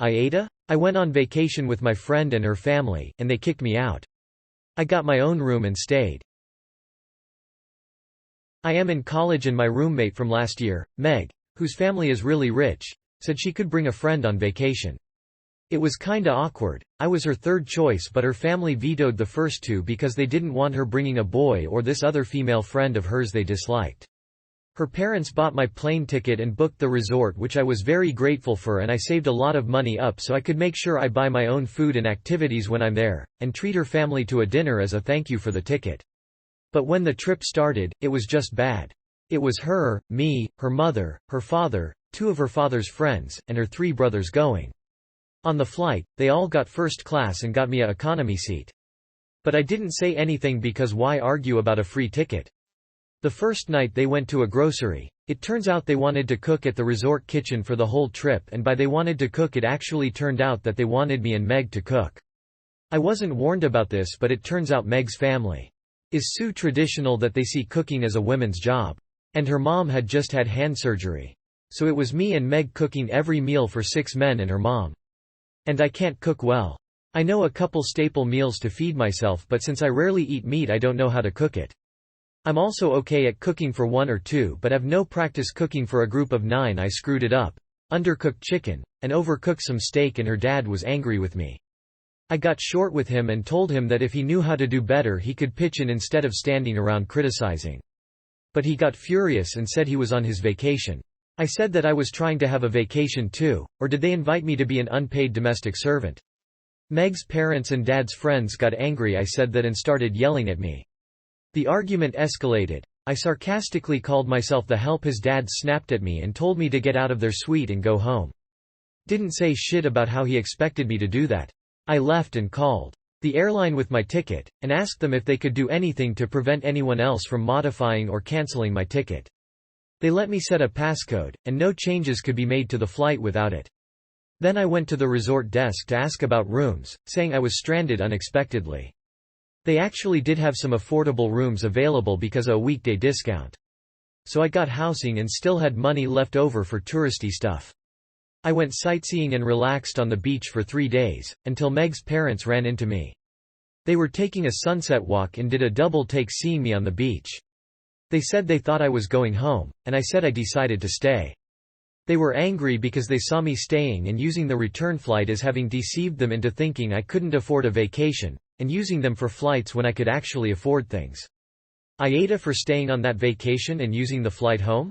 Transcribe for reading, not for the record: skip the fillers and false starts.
AITA? I went on vacation with my friend and her family, and they kicked me out. I got my own room and stayed. I am in college and my roommate from last year, Meg, whose family is really rich, said she could bring a friend on vacation. It was kinda awkward. I was her third choice, but her family vetoed the first two because they didn't want her bringing a boy or this other female friend of hers they disliked. Her parents bought my plane ticket and booked the resort, which I was very grateful for, and I saved a lot of money up so I could make sure I buy my own food and activities when I'm there, and treat her family to a dinner as a thank you for the ticket. But when the trip started, it was just bad. It was her, me, her mother, her father, two of her father's friends, and her three brothers going. On the flight, they all got first class and got me a economy seat. But I didn't say anything because why argue about a free ticket? The first night they went to a grocery. It turns out they wanted to cook at the resort kitchen for the whole trip, and by they wanted to cook it actually turned out that they wanted me and Meg to cook. I wasn't warned about this, but it turns out Meg's family is so traditional that they see cooking as a women's job. And her mom had just had hand surgery. So it was me and Meg cooking every meal for 6 men and her mom. And I can't cook well. I know a couple staple meals to feed myself, but since I rarely eat meat I don't know how to cook it. I'm also okay at cooking for 1 or 2 but have no practice cooking for a group of 9. I screwed it up. Undercooked chicken. And overcooked some steak, and her dad was angry with me. I got short with him and told him that if he knew how to do better he could pitch in instead of standing around criticizing. But he got furious and said he was on his vacation. I said that I was trying to have a vacation too, or did they invite me to be an unpaid domestic servant? Meg's parents and Dad's friends got angry, I said that, and started yelling at me. The argument escalated. I sarcastically called myself the help. His dad snapped at me and told me to get out of their suite and go home. Didn't say shit about how he expected me to do that. I left and called the airline with my ticket, and asked them if they could do anything to prevent anyone else from modifying or canceling my ticket. They let me set a passcode, and no changes could be made to the flight without it. Then I went to the resort desk to ask about rooms, saying I was stranded unexpectedly. They actually did have some affordable rooms available because of a weekday discount. So I got housing and still had money left over for touristy stuff. I went sightseeing and relaxed on the beach for 3 days, until Meg's parents ran into me. They were taking a sunset walk and did a double take seeing me on the beach. They said they thought I was going home, and I said I decided to stay. They were angry because they saw me staying and using the return flight as having deceived them into thinking I couldn't afford a vacation, and using them for flights when I could actually afford things. AITA for staying on that vacation and using the flight home?